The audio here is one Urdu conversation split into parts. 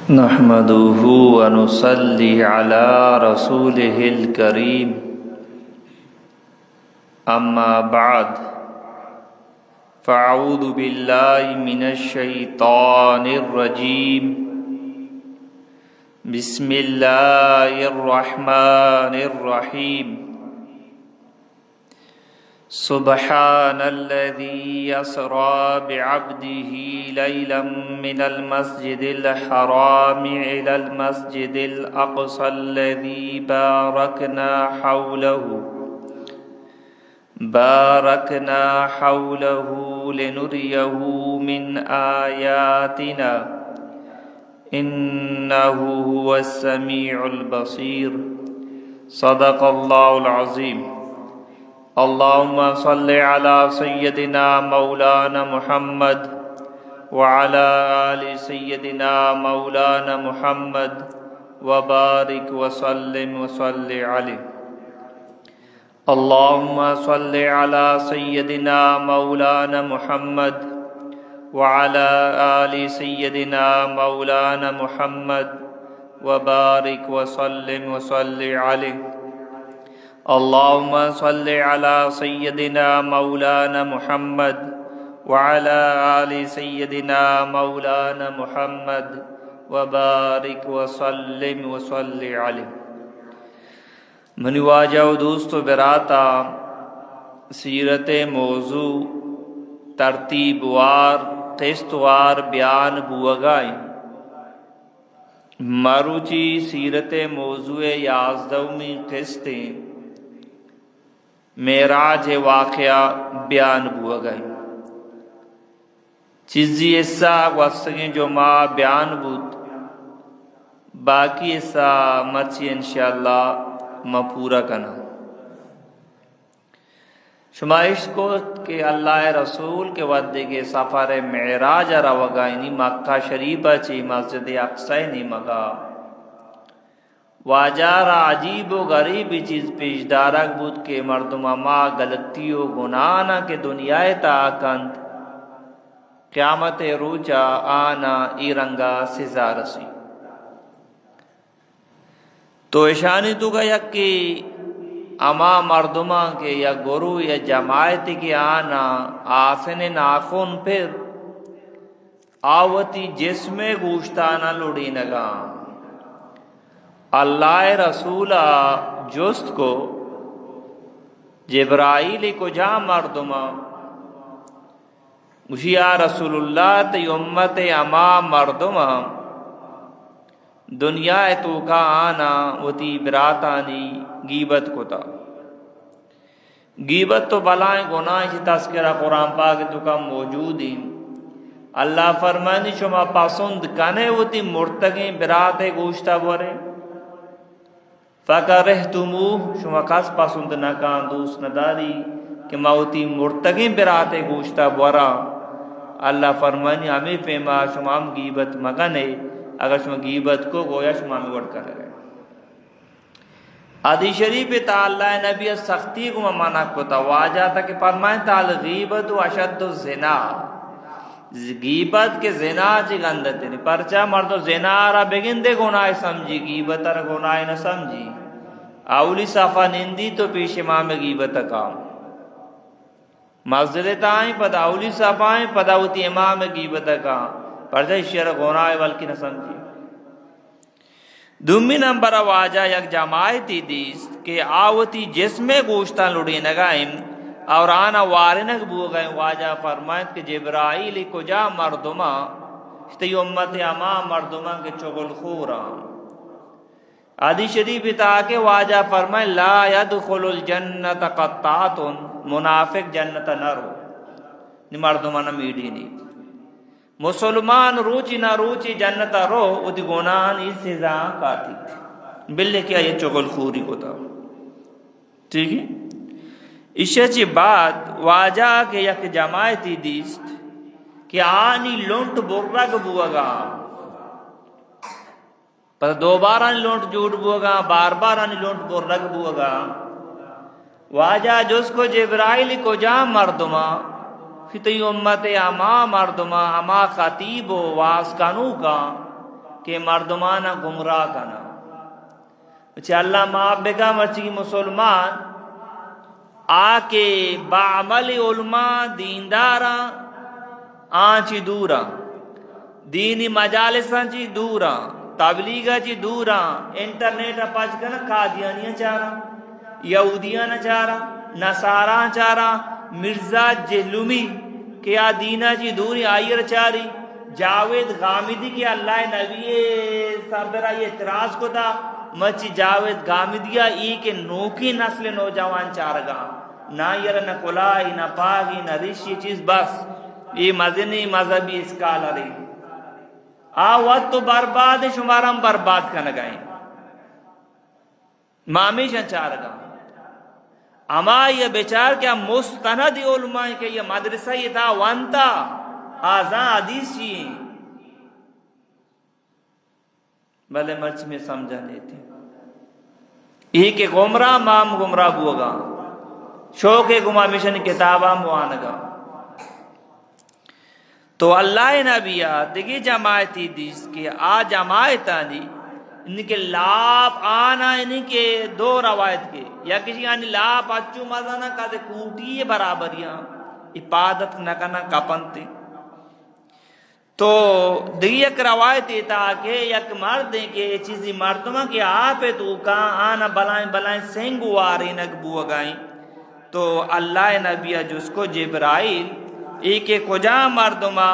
نحمده ونصلي على رسوله الكريم أما بعد فأعوذ بالله من الشيطان الرجيم بسم الله الرحمن الرحيم سبحان الذي أسرى بعبده ليلا من المسجد الحرام إلى المسجد الأقصى الذي باركنا حوله لنريه من آياتنا إنه هو السميع البصير صدق الله العظيم اللهم صل على سيدنا مولانا محمد وعلى آل سيدنا مولانا محمد وبارك وسلم عليه اللهم صل على سيدنا مولانا محمد وعلى آل سيدنا مولانا محمد وبارك وسلم عليه اللهم صل على سيدنا مولانا محمد وعلى آل سيدنا مولانا محمد وبارك وسلم عليه منی واجہ و دوست و براتا سیرت موضوع ترتیب وار قسط وار بیان بوگائیں مروچی سیرت موضوع یازدومی قسطیں معراج واقعہ بیان بوگائیں چیزی ایسا واسطیں جو ماں بیان بود باقی ایسا مرچی انشاءاللہ میں پورا کنا شمائش کو کہ اللہ رسول کے وعدے کے سفر معراج را وگائنی مکہ شریفہ چی مسجد اقصی نی مگا واجہ را عجیب و غریب چیز پیش دارک بود کہ مردم ما غلطی و گناہ کے دنیا تا کند قیامت روچا آنا ای رنگا سزا رسی تو اشانی تو گا یک کہ اما مردمہ کے یا گرو یا جماعت کے آنا آسن ناخن پھر آوتی جسم گوشتانا لڑی نگا اللہ رسولہ جست کو جبرائیل کو جا مردمہ مشیع رسول اللہ تی امت اما مردمہ دنیا تو کا آنا وتی براتانی غیبت کو تا غیبت تو بلائیں گناہ کی تذکرہ قرآن پاک تو کا موجود ہی اللہ فرمانی شما پسند کنے وتی مرتگیں برات گوشتا بورے فکرہتموہ شما کس پسند نہ کان دوست نداری کہ موتی مرتگیں برات گوشتا بورا اللہ فرمانی ہمیں پیما شما ہم غیبت مگنے اگر شما غیبت کو گویا شما میں وڑ کر رہے حدیث شریف تا اللہ نبی سختی کو منع کو تا واجہ تا کہ فرمائیں تا الغیبت و اشد الزنا غیبت کے زنا چی گندت نہیں پرچہ مردو زنا را بگن دے گناہ سمجھی غیبت را گناہ نہ سمجھی اولی صفحہ نندی تو پیش امام غیبت کام مسجد تائیں پدا اولی صفحہ پدا ہوتی امام غیبت کام پرچہ شیر گناہ بلکہ نہ سمجھی دومی نمبر واجہ یک جماعتی دیست کہ آوتی جسم گوشتان لڑی نگائیں اور آنا وارنک بو گئیں واجہ فرمائیں کہ جبرائیل کو جا مردمہ تی امت اما مردمہ کے چگل خورا حدیث شریف تاکہ واجہ فرمائیں لا يدخل الجنت قطعات منافق جنت نہ رو مردمہ نہ میڈی نہیں مسلمان روچی نہ روچی جنت رو ادھی گناہ اس سزا کاتی بلے کیا یہ چغل خوری کو تھا ٹھیک ہے اشیچی بعد واجہ کے یک جماعتی دیست کہ آنی لونٹ برگ بوگا پر دوبارہ آنی لونٹ جوٹ بوگا بار بار آنی لونٹ برگ بوگا واجہ جس کو جبرائیل کو جا مردمہ فتی امت اما مردمہ اما خطیب و واسکانو کا کہ مردمانہ گمراہ کنا اچھا اللہ معاف بگا مرچی مسلمان آکے بعمل علماء دینداراں آنچی دوراں دینی مجالساں چی دوراں تبلیغاں چی دوراں انٹرنیٹ پاچ کنا قادیانیاں چارا یہودیاں چارا نصاراں چارا مرزا جہلمی کیا دینا چی دوری آئیر چاری جاوید غامدی کی اللہ نبی سردرہ یہ اعتراض کو تھا مچی جاوید غامدیہ ای کے نوکی نسل نوجوان چارگاں نہ یر نہ کلائی نہ پاگی نہ رشی چیز بس یہ مذہنی مذہبی اسکالری وقت تو برباد شمارم برباد کا نگائیں مامیشن چارگاں اما یہ بیچار کیا مستند علماء کہ یہ مدرسہ یہ تھا وانتا آزاں حدیث چیئیں بلے مرچ میں سمجھا لیتے یہ کہ گمراہ مام گمراہ بوگا شوق گما مشن کتابہ موانگا تو اللہ نبیہ دیگی جماعتی دیس کہ جماعتانی ان کے لاپ آنا ان کے دو روایت کے یا کسی یعنی لاپ اچو مزانا کہتے کوٹی برابریاں عبادت نکنا کپنتے تو دیگی ایک روایت تھا کہ یک مرد کہ چیزی مردمہ کہ آپ تو کہاں آنا بلائیں بلائیں سنگواری نگبو گائیں تو اللہ نبیہ جس کو جبرائیل ایک کجا مردمہ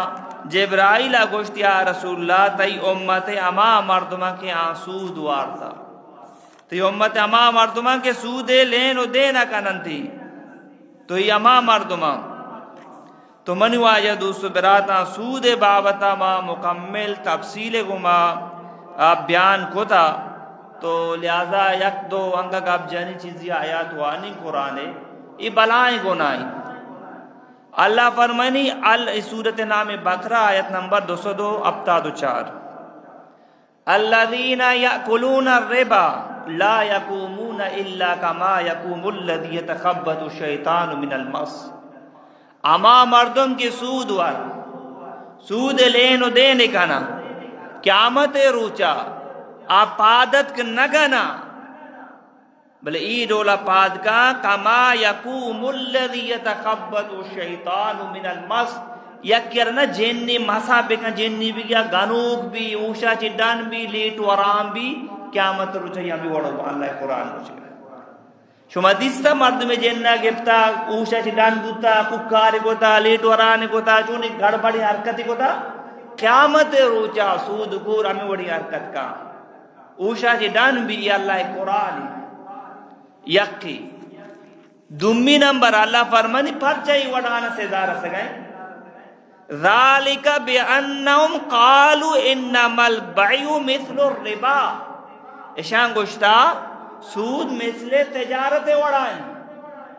جبرائیل گوشت یا رسول اللہ تی امت اما مردمہ کے سود وارتا تی امت اما مردمہ کے سود لین و دینا کنن تھی تو یہ اما مردمہ تو منی واجہ دوستو براتا سود بابتا ما مکمل تفصیل گما بیان کو تھا تو لہذا یک دو انگا گاب جانی چیزی آیات وانی قرآن ای بلائیں گنائیں اللہ فرمانی سورت نام بقرہ آیت نمبر 202 ابتاد 4 الذین یأکلون الربا لا یقومون الا کما یقوم الذی یتخبط الشیطان من المس اما مردم کے سود والا سود لین و دینے کنا قیامت روچا آپ پادت نگنا بلے ای ڈولا پاد کا کما یقوم الذی یتخبط الشیطان من المس یکرنا جنی مسا بکا جنی بھی گیا گنوک بھی اوشا چڈان بھی لیٹ ورام بھی قیامت روچا یہاں بھی وڑو اللہ قرآن روچا شما دیستا مرد میں جنہ گفتا اوشا چڈان گتا ککاری گتا لیٹ ورانے گتا چونی گھڑ بڑی حرکتی گتا قیامت روچا سود کور ہمیں بڑی حرکت کا اوشا چڈان بھی اللہ قرآن یقی دمی نمبر اللہ فرمانی پرچائی وڑانا سے دارہ سگائیں ذالک بِأَنَّهُمْ قَالُوا إِنَّمَا الْبَيْعُ مِثْلُ الرِّبَا اشان گوشتا سود مثل تجارت وڑائیں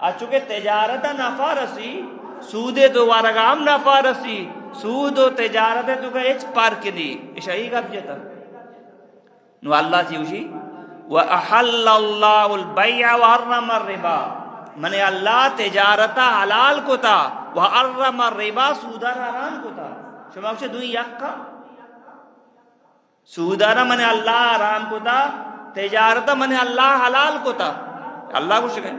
اچھوکہ تجارت نفع رسی سود تو وارگام نفع رسی سود و تجارت تو کا ایچ پارک دی اشاہی گا بجتا نو اللہ چیوشی وَأَحَلَّ اللَّهُ الْبَيْعَ وَحَرَّمَ الرِّبَا من اللہ تجارتا حلال کو تا وَحَرَّمَ الرِّبَا سودار حرام کو تا شما کچھ دوئی یکا سودارا من اللہ حرام کو تا تجارتا من اللہ حلال کو تا اللہ کو شکیں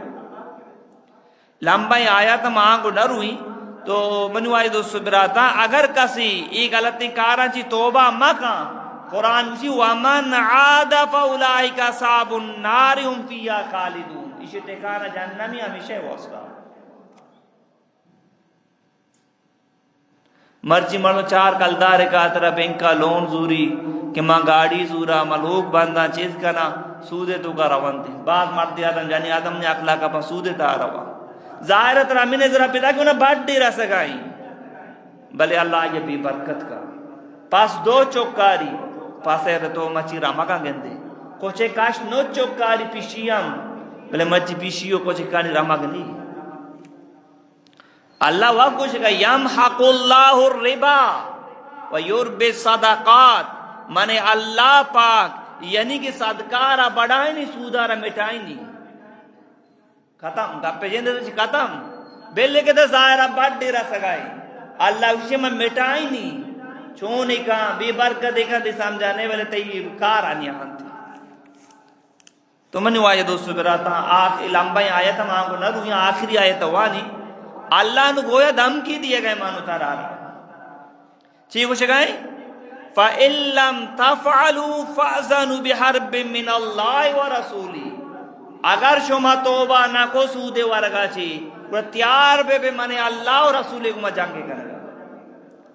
لمبائی آیات مانگو ڈر ہوئی تو منو آئی دوستو براتا اگر کسی ایک غلطی کارا چی توبہ مکا قرآن اسی وَمَنْ عَادَ فَأُولَئِكَ أَصْحَابُ النَّارِ هُمْ فِيهَا خَالِدُونَ اسی ٹھکانہ جہنمی ہمیشہ واسطہ مرچی مرو چار کلدار کا طرف بینکا لون زوری کہ ماں گاڑی زورا ملوک بندہ چیز کنا سودے تو کا روان تھی بعد مرد آدم جانی آدم نے اخلاق کا سودے تا روا ظاہرت رمی نے ذرا پیدا کہ انہیں بڑھ دیرہ سکائیں بلے اللہ یہ بھی برکت کا پاس دو چوکاری پاسے تو مچی راما کا گندے کوچے کاش نو چوکاری پیشیام بلے مچی پیشیو کوچے کانی راما گندی اللہ وقت کچھ کہا یمحق اللہ الربا ویربی صدقات مانے اللہ پاک یعنی کہ صدقارہ بڑھائیں نہیں سودارہ مٹائیں نہیں ختم گپے جیندے تو ختم بلے کے تو ظاہرہ بڑھ دیرہ سگائیں اللہ اسے میں مٹائیں نہیں چونی کا بے برکت کا دی سمجھانے والے تی کار آنی آنتی تو منی واجہ دوستو براتا آخری لمبائی آیت ہم آنگو نہ روی آخری آیت وانی اللہ نو گویا دھمکی دیے گئے مانو تارا چی کچھ گئے فَإِن لَّمْ تَفْعَلُوا فَأْذَنُوا بِحَرْبٍ مِّنَ اللَّهِ وَرَسُولِهِ اگر شما توبہ نہ کو سودے ورگا چی تیار بے منے اللہ و رسول کو جنگ کرے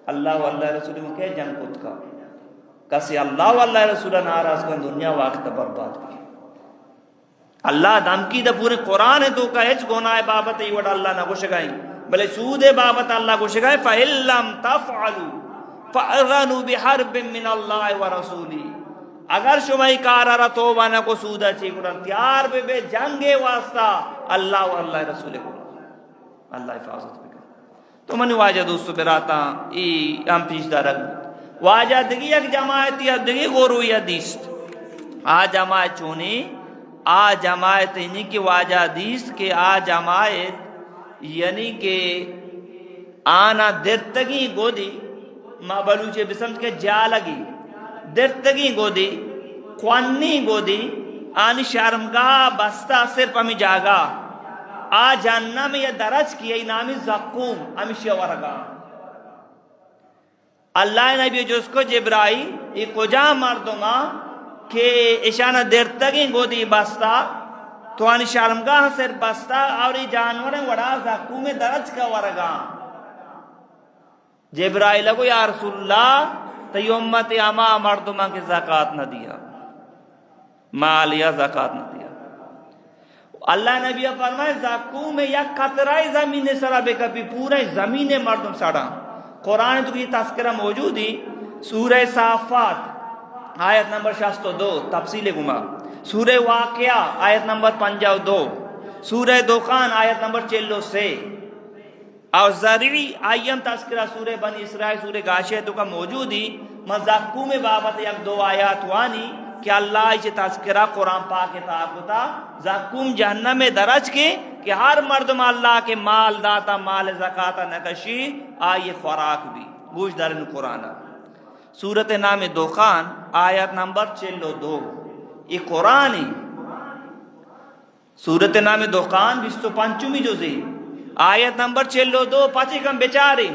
اللہ و اللہ رسول کو کہ جنگ کت کا کسی اللہ و اللہ رسول ناراض کن دنیا وقت برباد کی اللہ دھمکی دا پورے قرآن ہے تو کا ہچ گناہ بابت یہ وڈا اللہ نہ گوش گئیں بلے سود بابت اللہ گوش گئیں فَإِن لَّمْ تَفْعَلُوا فَأْذَنُوا بِحَرْبٍ مِّنَ اللَّهِ وَرَسُولِهِ اگر شمائی کارارا توبہ نہ کو سودا چی قرآن تیار بے جنگ واسطہ اللہ و اللہ رسول کو اللہ حفاظت بکر تو منی واجہ دوستو براتا ای ہم پیش دارگ واجہ دگی ایک جماعتی دگی غروی دیست آ جماعت چونی آ جماعت یعنی کہ واجہ دیست کہ آ جماعت یعنی کہ آنا درتگی گودی ما بلوچے بسمت کے جا لگی درتگی گودی خوانی گودی آنی شرمگاہ بستا صرف ہمیں جاگا آ جاننا میں یہ درج کیا نامی زقوم ہمیں شورگا اللہ نبی جو اس کو جبرائیل یہ کجا مردما کہ اشانہ درتگی گودی بستا تو آنی شرمگاہ صرف بستا اور یہ جانوریں وڑا زقوم درج کا ورگا جبرائیل کو یا رسول اللہ تو امت اما مردمہ کی زکاة نہ دیا مالیا زکاة نہ دیا اللہ نبی فرمائے زکوہ میں یک قطرائی زمین سرا بے کبھی پورے زمین مردم سڑا قرآن تو کی تذکرہ موجود ہی سورہ صافات آیت نمبر 62 تفصیل گما سورہ واقعہ آیت نمبر 52 سورہ دخان آیت نمبر 46 اور زرعی آئیم تذکرہ سورہ بنی اسرائیل سورہ غاشیہ تو کا موجود ہی مزاقوں میں بابت یک دو آیات وانی کہ اللہ اسے تذکرہ قرآن پاک اتاب ہوتا زاقوم جہنم میں درج کے کہ ہر مردم اللہ کے مال داتا مال زکاة نکشی آئیے خوراک بھی گوش دارن قرآن سورت نام دخان آیت نمبر 42 یہ قرآن ہی سورت نام دخان 25 جزئی آیت نمبر 42 پاچی کم بیچاری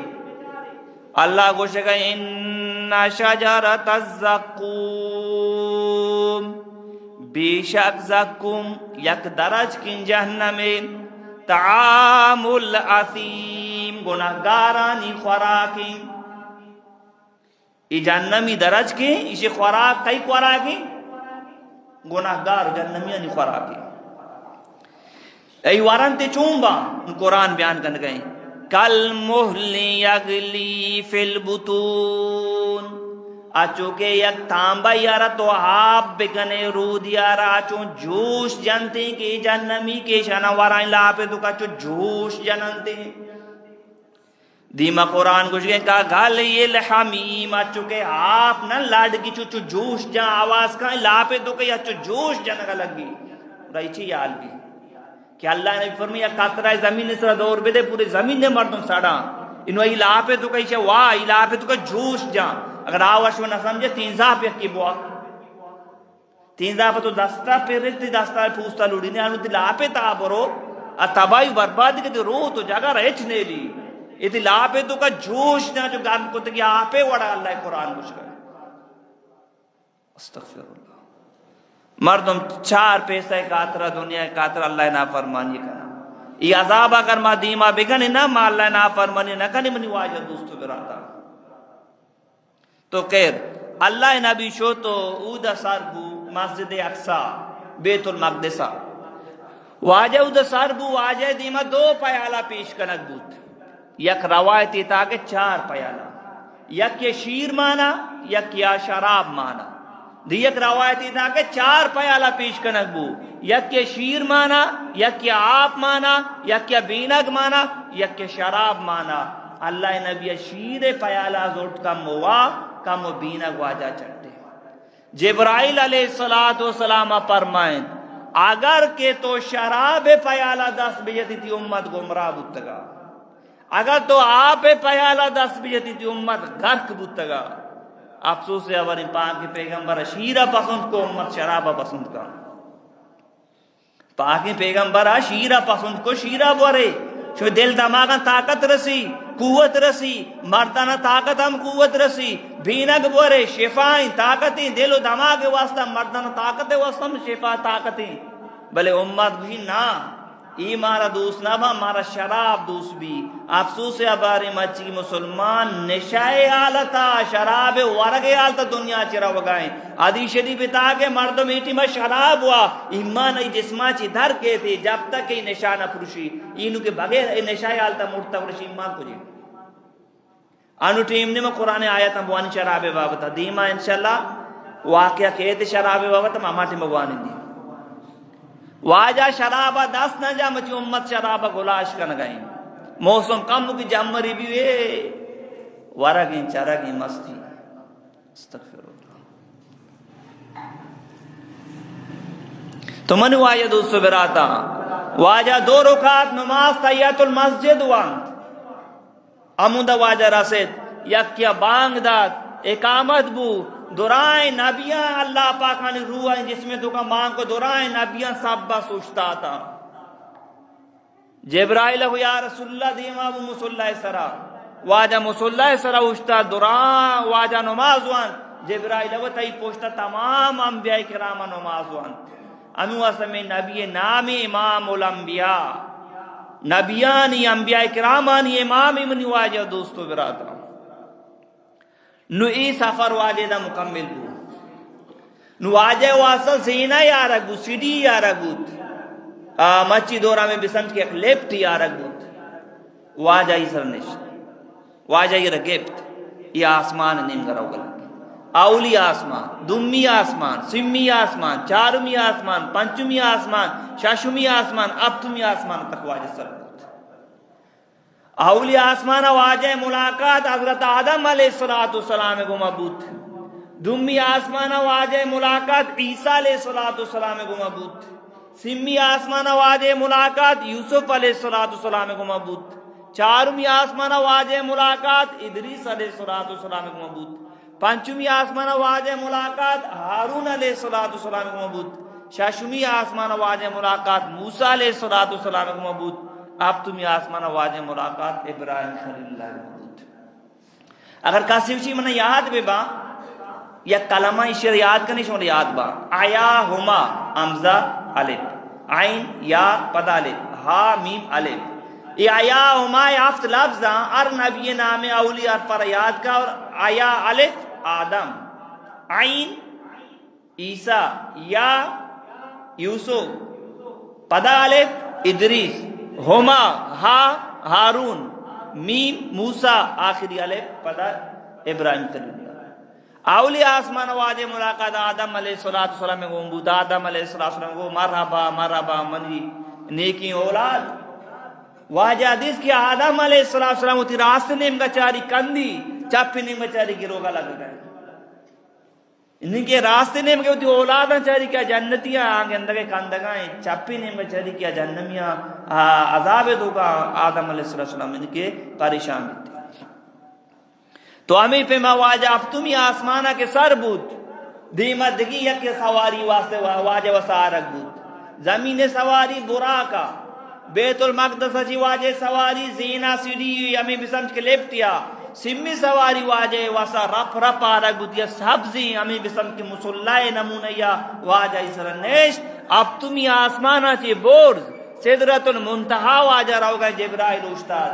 اللہ گوشے گا ان شجرت الزقوم بے شک زقوم یک درج کن جہنم طعام الاثیم گناہگارانی خوراکی ای جہنمی درج کی اسی خوراک کئی خوراکی گناہگار جہنمیانی خوراکی ای وارنتے چونبا قرآن بیان کرنے گئے کل محلی یغلی فی البطون آچو کے یک تانبا یارا تو آپ بکنے رود یارا آچو جوش جنتے کہ جہنمی کے شانا وارائن لاپے تو کچو جوش جنتے دیما قرآن کچھ گئے کہا گھال یہ لحمیم آچو کے آپ نہ لاڈ کی چو جوش جان آواز کھائیں لاپے تو کہ آچو جوش جنگا لگی رہی چی یال بھی کہ اللہ نے فرمایا قطرہ زمین سرا دور بدے پورے زمین نے مردم ساڑا انہوں الہاپے تو کہی چھے واہ الہاپے تو کہ جوش جان اگر آواش میں نہ سمجھے تینزا پہ کی بوا تینزا پہ تو دستا پہ رہتی دستا پوستا لوڑی نے آنو الہاپے تا برو تباہی بربادی کے روح تو جگہ رہچ نے لی یہ الہاپے تو کہ جوش جان جو گرم کو تکی آپے وڑا اللہ قرآن کچھ گئے استغفر اللہ مردم چار پیسہ کاترہ دنیا کاترہ اللہ نا فرمانی کرنا یہ عذاب اگر ما دیما بگنی نا ما اللہ نا فرمانی نہ کنی منی واجہ دوستو براتا تو خیر اللہ نبی شو تو اودا سربو مسجد اقصا بیت المقدسہ واجہ اودا سربو واجہ دیما 2 پیالہ پیش کنک بود یک روایتی تاکہ 4 پیالہ یک یہ شیر مانا یک یا شراب مانا دیکھ روایتی تھا کہ 4 پیالہ پیش کنک بو یک کے شیر مانا یک کے آپ مانا یک کے بینگ مانا یک کے شراب مانا اللہ نبی شیر پیالہ زورت کا موا کا مبینگ واجہ چڑھتے جبرائیل علیہ السلام فرمائیں اگر کہ تو شراب پیالہ 10 بجتی تھی امت گمراہ بتگا اگر تو آپ پیالہ دست بیتی تھی امت غرق بودتگا. افسوس ہے اور پاک پیغمبر شیرہ پسند کو امت شرابہ پسند کا. پاک پیغمبر شیرہ پسند کو شیرہ بورے شو دل دماغا طاقت رسی قوت رسی مردانہ طاقت ہم قوت رسی بینگ بورے شفائیں طاقتیں دل و دماغ واسطہ مردانہ طاقت واسطہ شفا طاقتیں. بلے امت بھی نا ای مارا دوست نہ با مارا شراب دوست بھی. افسوس ہے بارے مچی مسلمان نشائے آلتا شراب ورگ آلتا دنیا چرا وگائیں. آدھی شدی بتا کے مردم ایٹی میں شراب ہوا ایمان ای جسمہ چی دھر کے تھے جب تک ای نشانہ پروشی اینو کے بغیر نشائے آلتا مرتا ورشی ایمان کو جی. انو ٹیم نے میں قرآن آیتا بوانی شراب بابتا دیما انشاءاللہ واقعہ کہتے شراب بابتا ماماٹی مبوانی دی. واجہ شرابہ دست نہ جا مچی امت شرابہ گلاش کا نگائیں. موسم کم کی جمری بھی وے ورگیں چرگیں مستی. استغفر اللہ. تو من واجہ دوستو براتا واجہ 2 رکعت نماز تحیات المسجد وانت امودہ واجہ رسید یک کیا بانگ داد اقامت بو دورائیں نبیاں اللہ پاکانی روح جس میں تو کا ماں کو دورائیں نبیاں سبا سوچتا تھا. جبرائیل ہو یا رسول اللہ دیما ابو مسلح سرا واجہ مسلح سرا اچھتا دورائیں واجہ نمازوان جبرائیل ہو تائی پوچھتا تمام انبیاء کرام نمازوان. انو اسمی نبی نام امام الانبیاء نبیانی انبیاء کرامانی امام منی واجہ دوستو براتا. نو ای سفر واجہ دا مکمل بو. نو واجہ واسطہ زینہ یارک بو سیڈی یارک بود مچی دورہ میں بسنٹ کے ایک لیپٹ یارک بود. واجہ ای سرنشت واجہ ای رگیپت ای آسمان نیم کراؤ گلک اولی آسمان دمی آسمان سمی آسمان چارمی آسمان پنچمی آسمان ششمی آسمان اپتمی آسمان تک واجہ سر بود. اولی آسمان واجہ ملاقات حضرت آدم علیہ السلام کو مبوت. دمی آسمان واجہ ملاقات عیسیٰ علیہ السلام کو مبوت. سمی آسمان واجہ ملاقات یوسف علیہ السلام کو مبوت. چارمی آسمان واجہ ملاقات ادریس علیہ السلام کو مبوت. پنچمی آسمان واجہ ملاقات ہارون علیہ السلام کو مبوت. ششمی آسمان واجہ ملاقات موسیٰ علیہ السلام کو مبوت. اب تمہیں آسمان واجہ ملاقات ابراہیم خلیل اللہ مبوت. اگر کسی چیز منہ یاد بے با یا کلمہ اشیر یاد کرنی شمار یاد با آیا ہما امزہ الف عین یا پد الف ہا میم الف یہ آیا ہما یافت لفظ ار نبی نام اولی ار پر یاد کا. اور آیا الف آدم عین عیسیٰ یا یوسف پد الف ادریس ہما ہا ہارون میم موسیٰ آخری الف پدا ابراہیم خلیل اللہ. اولی آسمان واجہ ملاقات آدم علیہ السلام کو مبود. آدم علیہ السلام کو مرحبا مرحبا منی نیکی اولاد. واجہ حدیث کی آدم علیہ السلام ہوتی راستے نیم کا چاری کندی چپی نیم کا چاری گروگا لگ گئے. ان کے راستے نیم کے ہوتی اولاداں چاری کیا جنتیاں آنگے اندگے کندگائیں چپی نیم کا چاری کیا جہنمیاں عذاب دوگا. آدم علیہ السلام ان کے پریشان تھے. تو ہمیں پہ واجہ اب تمہیں آسمانہ کے سر بود دیمہ دگی یک سواری واسطے واجہ وسارک بود. زمین سواری براکا بیت المقدس چی واجہ سواری زینہ سیڑھی ہمیں بسمج کے لیپٹیا. سمی سواری واجہ واسا رپ رپ آرک بود یا سبزی ہمیں بسمج کے مسلح نمونیا واجہ اسرنیش. اب تمہیں آسمانہ چی بورز صدرت المنتہا واجہ رو گئے جبرائیل استاد.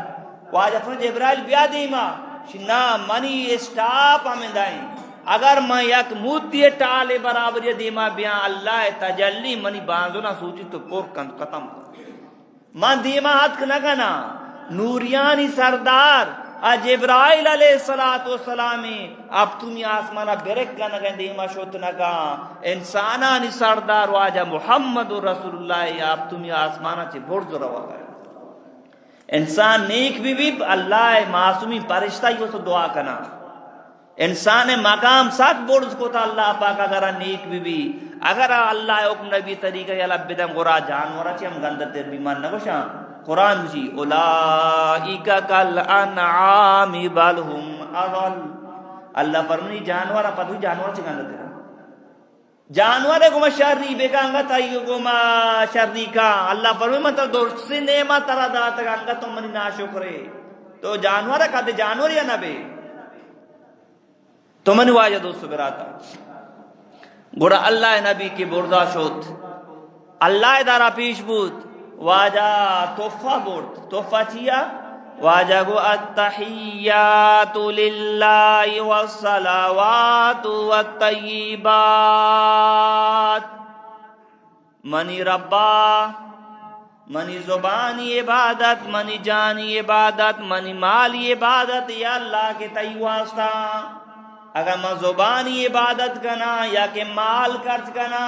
واجہ فرد جبرائیل بیا دیما نا منی اسٹاپ ہمیں دائیں اگر میں یک موتی ٹالے برابر یہ دیما بیاں اللہ تجلی منی بانزو نہ سوچی تو پور ختم من دیما حد نہ کنا نوریانی سردار جبرائیل علیہ السلام اب تمہیں آسمانہ برک کا نگا دیما شوت نگا انسانانی سردار واجہ محمد رسول اللہ اب تمہیں آسمانہ چی برز روا گئے. انسان نیک بھی اللہ معصومی پرشتہ ہی تو دعا کنا. انسان مقام ساتھ برز کو تا اللہ پاک اگر نیک بھی اگر اللہ حکم نبی طریقہ یا لبدم گرا جانورا چی ہم گندر تیر بیمان نگوشاں قرآن جی اولئک کالانعام بل هم اضل. اللہ فرمانی جانور پتو جانور چکان دیتا جانور کو شرری بیکانگا تایو کو ما شرری کا. اللہ فرمانی مطلب دوست نعمت ترا داتا گانگا تم منی ناشکرے تو جانور کا دے جانور یا نبے تو منی واجہ دوست براتا گوڑا اللہ نبی کی بردہ شد اللہ دارا پیش بود واجہ توفہ برد. توفہ چیا واجہ گو التحیات للہ والصلاوات والطیبات منی ربا منی زبانی عبادت منی جانی عبادت منی مالی عبادت یا اللہ کے تئی واسطہ. اگر میں زبانی عبادت کنا یا کہ مال خرچ کنا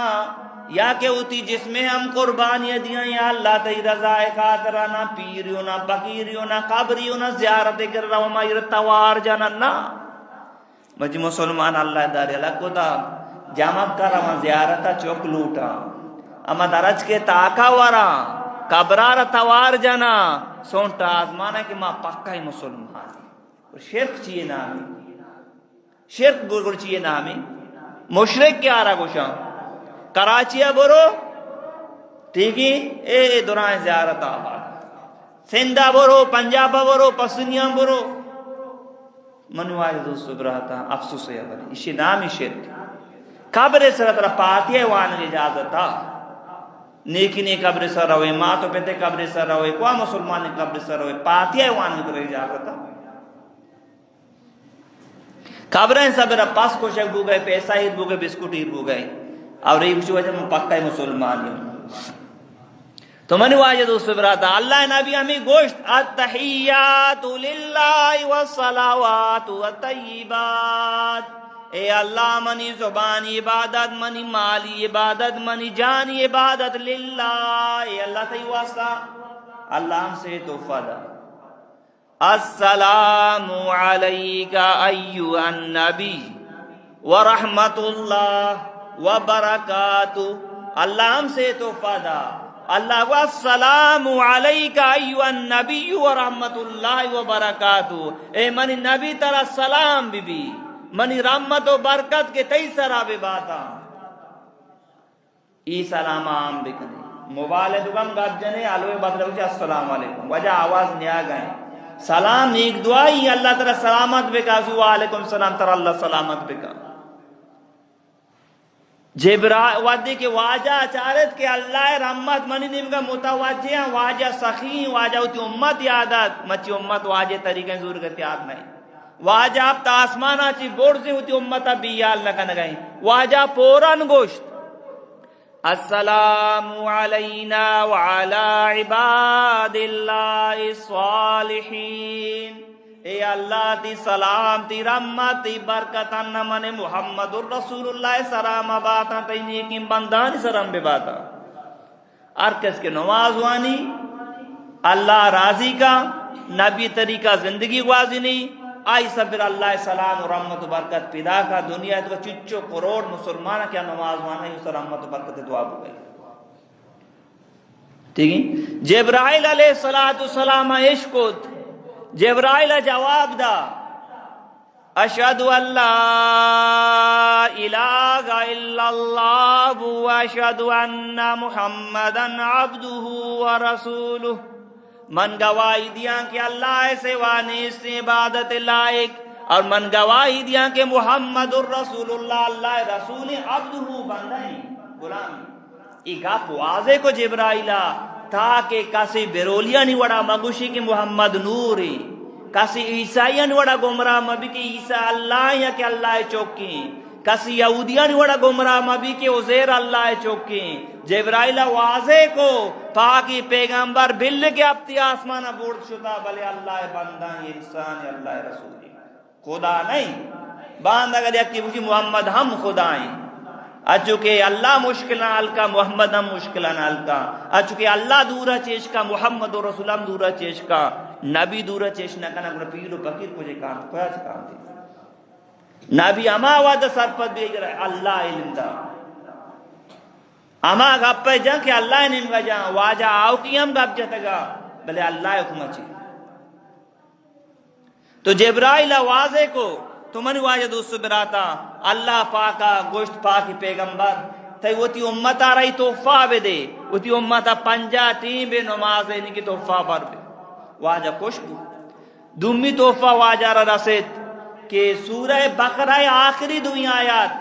یا کہ ہوتی جس میں ہم قربانیاں دیاں یا اللہ تی رضا خاطرہ نہ پیریو نہ بکیریو نہ قبریو نہ زیارت کر رہا وما توار جانا نا مجھے مسلمان اللہ داری اللہ کو تا جامع کر اما زیارتا چوک لوٹا اما درج کے تاکا ورا قبرار توار جانا سونٹا آزمانا کہ ماں پکا ہی مسلمان. شرک چیئے نامی شرک گرگر چیئے نامی مشرک کیا رہا گوشاں کراچیہ برو ٹھیک ہی اے دوران زیارت آباد سندھا برو پنجابہ برو پسنیاں برو منوائے دوست براتا افسوس ہے بری اسی نامی شرک. قبر سر طرح پاتیہ وان اجازت تھا نیکی نے قبر سر روئے ماں تو پہتے قبر سر روئے کوئی مسلمان قبر سر روئے پاتیہ وان اجازت تھا. قبریں سب پاس کو شک بو گئے پیسہ ہی بو گئے بسکوٹ ہی بو گئے اور ایک اسی وجہ میں پکا ہی مسلمان ہوں. تو منی واجہ دوست براتا اللہ نبی ہمیں گوشت التحیات للہ والصلاوات والطیبات. اے اللہ منی زبانی عبادت منی مالی عبادت منی جانی عبادت للہ اے اللہ تی واسطہ اللہ ہم سے توفہ دا. السلام علیکہ ایوہ النبی ورحمت اللہ وبرکاتہ. اللہ ہم سے توفہ دا اللہ کو السلام علیکہ ایوہ النبی ورحمت اللہ وبرکاتہ. اے منی نبی ترہ سلام بی بی منی رحمت و برکت کے تئی سرا بے باتا ای سلام عام بکنے موبائل دکم گب جنے علوے بدلو جا السلام علیکم وجہ آواز نیا گئے سلام نیک دعائی اللہ تعالی سلامت بکا سو علیکم سلام تر اللہ سلامت بکا. ودی کے واجہ چارت کے اللہ رحمت منی نمگا متوجہ واجہ سخی واجہ ہوتی امت یادت مچی امت واجہ طریقیں زور کرتی یاد نہیں واجہ اب تا آسمانا چی بورڈ سے ہوتی امت اب بیال نکا نگئیں واجہ پوران گوشت السلام علینا وعلا عباد اللہ الصالحین. اے اللہ تی سلام تی رحمت تی برکت من محمد الرسول اللہ سلام باتا تی نیکیم بندانی سلام بے باتا. ارکس کے نواز وانی اللہ راضی کا نبی طریقہ زندگی گوازی نہیں آئی سبر اللہ سلام و رحمت و برکت پیدا کا دنیا تو چچو کروڑ مسلمان کیا نماز وانا ہے اس رحمت و برکت دعا ہو گئی. ٹھیک ہے جبرائیل علیہ السلام عشقت جبرائیل جواب دا اشہد ان لا الہ الا اللہ و اشہد ان محمدا عبدہ و رسولہ. من گواہی دیا کہ اللہ سے وانیس عبادت لائق اور من گواہی دیا کہ محمد الرسول اللہ اللہ رسول عبدہ بندہ غلام. ایگا پوازے کو جبرائیلہ تاکہ کسی بیرولیا نہیں وڑا مگوشی کہ محمد نوری کسی عیسائیہ نہیں وڑا گمراہ مبی کہ عیسیٰ اللہ یا کہ اللہ چوکی کسی یہودیہ نہیں وڑا گمراہ مبی کہ عزیر اللہ چوکی. جبرائیل واضح کو پاکی پیغمبر بل کے اپتی آسمانہ بورد شدہ بلے اللہ بندہ انسان اللہ رسول خدا نہیں باند اگر یکی بوشی محمد ہم خدائیں اچھوکہ اللہ مشکلہ حلقہ محمد ہم مشکلہ حلقہ اچھوکہ اللہ دورہ چیش کا محمد و رسول ہم دورہ چیش کا نبی دورہ چیش نہ کنا اگر پیر و پکیر کو جے کام کویا چھ کام دی نبی اما وعدہ سرپت بھی اگر اللہ علم دا اما گپ پہ جان کہ اللہ علم گا جان واجہ آؤ کی ہم گپ جاتا گا بلے اللہ حکم چی تو جبرائیل واضح کو تو من واجہ دوستو براتا اللہ پاکا گوشت پاکی پیغمبر تے وہ تی امتا رہی توفہ بے دے وہ تی امتا پنجا ٹیم بے نماز ہے انکی توفہ پر بے واجہ خوش بو دومی توفہ واجہ را رسید کہ سورہ بقرہ آخری دوئی آیات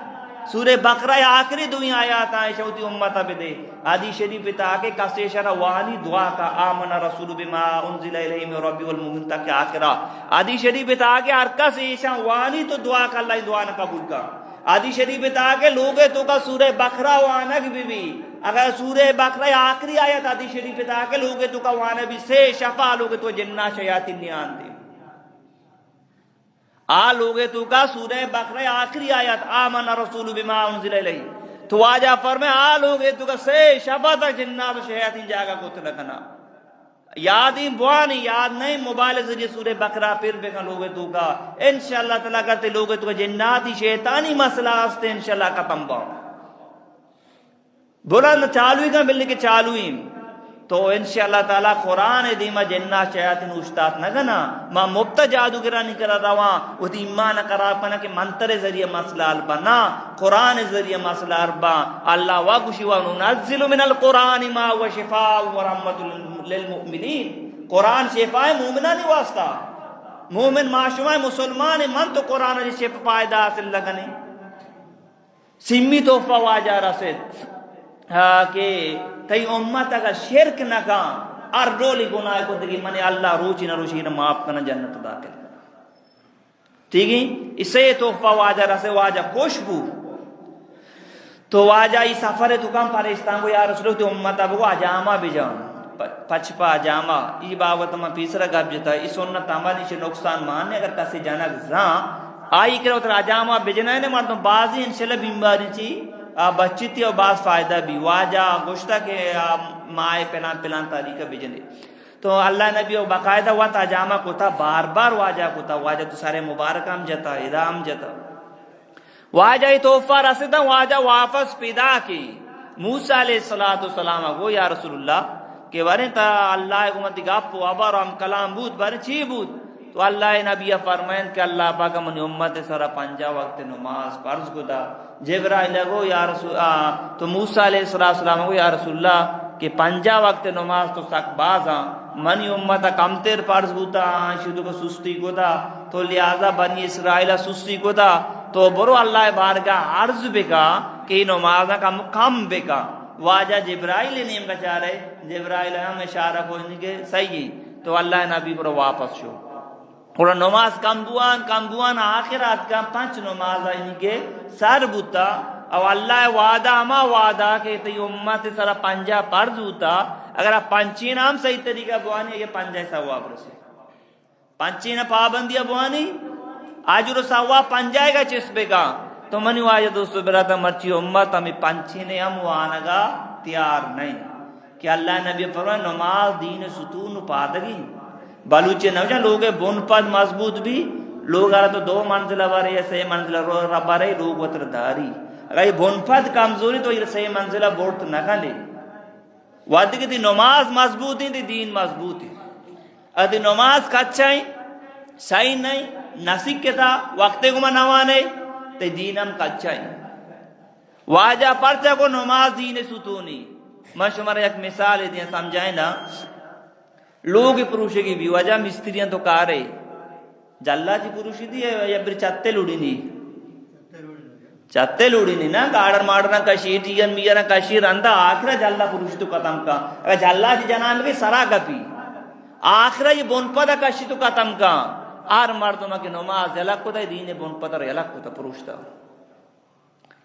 سورہ بقرہ آخری دوئی آیات آئیشہ ہوتی امتا بے دے حدیث شریف تاکہ کسی شرح وانی دعا کا آمن رسول بما انزل الیہ من ربی والمؤمنون تک آخرہ حدیث شریف تاکہ ہر کسی شرح وانی تو دعا کا اللہ دعا نہ قبول کا حدیث شریف تاکہ لوگے تو کا سورہ بقرہ وانک بھی اگر سورہ بقرہ آخری آیت حدیث شریف تاکہ لوگے تو کا وانک بھی سے شفا لوگے تو جنہ شیاطین نیان دے آ لوگے تو کا سورہ بقرہ آخری آیت آمن رسول بما انزل الیہ تو واجہ فرمائے آ لوگے تو کا سے شفا تک جنات و شیاطین جاگا کو تلکنا یاد ہی بوانی یاد نہیں موبائل ذریعے سورہ بقرہ پھر بکن لوگے تو کا انشاءاللہ تعالیٰ کرتے لوگے تو کا جناتی شیطانی مسئلہ ہستے انشاءاللہ ختم باؤں بولا نہ چالوئی کا ملنے کے چالوئی تو انشاءاللہ تعالیٰ قرآن دیما جنہ شیاطین اشتات نہ گنا ما مبتا جادوگرہ نہیں کرا رواں وہ دی ایمان کرا پنا کہ منتر ذریعے مسئلہ البنا قرآن ذریعے مسئلہ اربا اللہ واقشی وننزل من القرآن ما هو شفاء ورحمت للمؤمنین قرآن شفاء مومنانی واسطہ مومن معاشمہ مسلمان من تو قرآن شفاء فائدہ حاصل لگنے سمی توفہ واجہ رسید کہ تی امت اگر شرک نہ کان اردولی گناہ کو دگی منی اللہ روچی نہ روچی نہ معاف کرنا جنت داخل ٹھیک ہے اسے توفہ واجہ رسے واجہ خوشبو تو واجہ ای سفر تو کم پاکستان کو یا رسول تو امت اب کو اجامہ بھی جان پچپا اجامہ ای باوت میں پیسرا گب جتا اس سنت عملی سے نقصان ماننے اگر کسی جانک زان آئی کرو تو اجامہ بجنا ہے مردوں بازی انشاءاللہ بیماری چی بچی تھی اور بعض فائدہ بھی واجہ گوشتا کہ مائے پلان طریقہ بجنے تو اللہ نبی و باقاعدہ ہوا تھا جامع کو تھا بار بار واجہ کو تھا واجہ تو سارے مبارکام جتا ادام جتا واجہ توفہ رسیدہ واجہ واپس پیدا کی موسیٰ علیہ السلام کو یا رسول اللہ کہ بارے تا اللہ حکومتی گاپو ابر ہم کلام بود بارے چی بود تو اللہ نبی فرمائن کہ اللہ پاک منی امت سارا پنجا وقت نماز فرض کو دا جبرائیل کو یا رسول تو موسیٰ علیہ السلام کو یا رسول اللہ کہ پنجا وقت نماز تو سک باز منی امت کم تیر فرض ہوتا شدو کو سستی کو دا تو لہذا بنی اسرائیل سستی کو دا تو برو اللہ بارگاہ عرض بکا کہ نماز کا کم بکا واجہ جبرائیل نیم کا چاہ رہے جبرائیل ہم اشارہ کو ان کے صحیح تو اللہ نبی پر واپس شو اور نماز کم دوان آخرات کا 5 نماز ان کے سر بوتا اور اللہ وعدہ اما وعدہ کہ تی امت سارا پنجا فرض ہوتا اگر آپ پنچین ہم صحیح طریقہ بوانی یہ پنجا ثواب رسے پنچین پابندیاں بوانی آج رو ثواب پنجائے گا چسبے گا تو منی واجہ دوستو براتا مرچی امت ہمیں پنچین ہم وانگا تیار نہیں کہ اللہ نبی فرمائے نماز دین ستون پادگی بلوچے نوجہ لوگ بن پد مضبوط بھی لوگ آرہا تو 2 منزلہ بارے یا 6 منزلہ رب بارے لوگ وطر داری اگر یہ بن پد کمزوری تو یہ 6 منزلہ بورت نہ کھلے وعدی کہ دی نماز مضبوط ہے دین مضبوط ہے اگر دی نماز کچھائیں صحیح نہیں نسک کے تھا وقتے کو منوانے تو دین ہم کچھائیں واجہ پرچہ کو نماز دین ستونی میں شمارا ایک مثال دیا سمجھائیں نا لوگ پروشے کی بھی وجہ مستریاں تو کارے جلہ چی پروشی دی یا پھر چاتے لوڑی نہیں چاتے لوڑی نہیں نا گاڑر ماڑنا کشی ٹیگن میرا کشی رندہ آخرہ جلہ پروشی تو ختم کا اگر جلہ چی جنان بھی سرا گپی آخرہ یہ بون پدا کشی تو ختم کا آر مردمہ کی نماز یلک کو تا دین بون پدا یلک کو تا پروشتا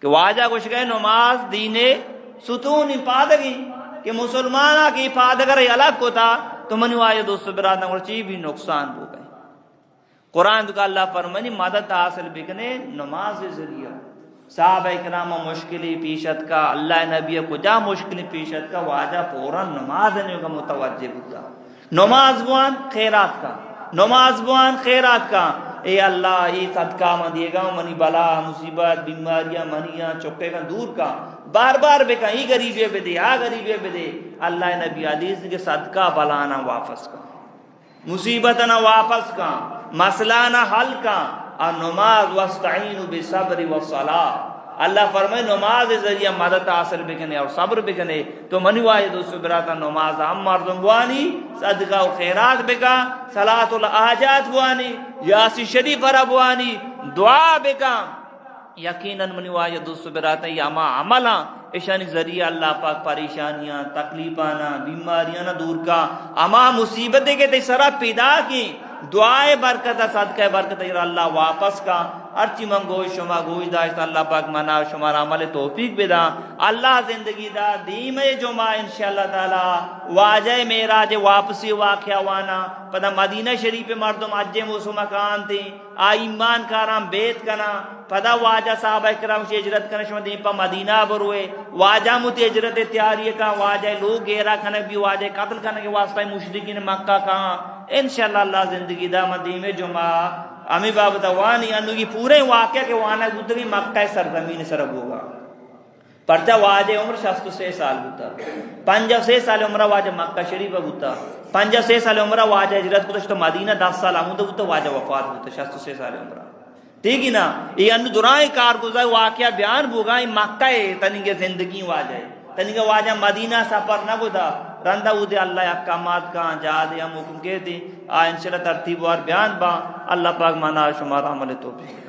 کہ واجہ کچھ گئے نماز دین ستون پادگی کہ مسلمانہ کی پادگر یلک کو تا تو منو آئے دوستو برادنا ورچی بھی نقصان ہو گئے قرآن تو کا اللہ فرمانی مدد حاصل بکنے نماز ذریعہ صحابہ اکرام مشکلی پیشت کا اللہ نبی کو جا مشکلی پیشت کا واجہ پورا نماز انہوں کا متوجہ ہوتا نماز بوان خیرات کا نماز بوان خیرات کا اے اللہ ای صدقہ من دیے گا منی بلا مصیبت بیماریاں منیاں چکے کا دور کا بار بار بے کا ای غریبے بے دے آ غریبے بے دے اللہ نبی حدیث کے صدقہ بلانا واپس کا مصیبت نہ واپس کا مسئلہ نہ حل کا اور نماز واستعینوا بالصبر والصلاۃ اللہ فرمائے نماز ذریعہ مدد حاصل بکنے اور صبر بکنے تو منی واحد صبراتا نماز ہم مردم بوانی صدقہ و خیرات بکا صلاۃ الحاجات بوانی یاسی شریف را بوانی دعا بکا یقیناً منی واحد صبراتا یہ اما عملہ اشانی ذریعہ اللہ پاک پریشانیاں تکلیفانا بیماریاں نہ دور کا اما مصیبتیں کے تے سرا پیدا کی دعائے برکت صدقہ برکت اللہ واپس کا ارچی من گوش شما گوش داشت اللہ پاک منا شما عمل توفیق بدا اللہ زندگی دا دیم جمعہ انشاءاللہ تعالی واجہ معراج واپسی واقعہ وانا پدا مدینہ شریف مردم اجے موسم مکان تھی ایمان کارام بیت کنا پدا واجہ صحابہ کرام سے ہجرت کرنے شما دین پا مدینہ بروئے واجہ مت ہجرت تیاری کا واجہ لوگ گیرا کھنے بھی واجہ قتل کرنے کے واسطہ مشرکین مکہ کہاں انشاءاللہ اللہ زندگی دا مدینہ جمعہ امی باب دوانی انو کی پورے واقعہ کے وانا گدری مکہ سرزمین سرب ہوگا پرچہ واجہ عمر 66 سال ہوتا 5 سال عمرہ واجہ مکہ شریف ہوتا 5 سال عمرہ واجہ ہجرت کو تو مدینہ 10 سال آمودہ ہوتا واجہ وفات ہوتا 66 سال عمرہ ٹھیک ہی نا یہ انو درائیں کارگزار واقعہ بیان ہوگا مکہ تنگے زندگی واجہ تنگے واجہ مدینہ سفر نہ ہوتا رندہ او دے اللہ احکامات کا جاد ہم حکم کے دی انشاءاللہ ترتیب وار بیان با اللہ پاک مانا شمار عمل توفیق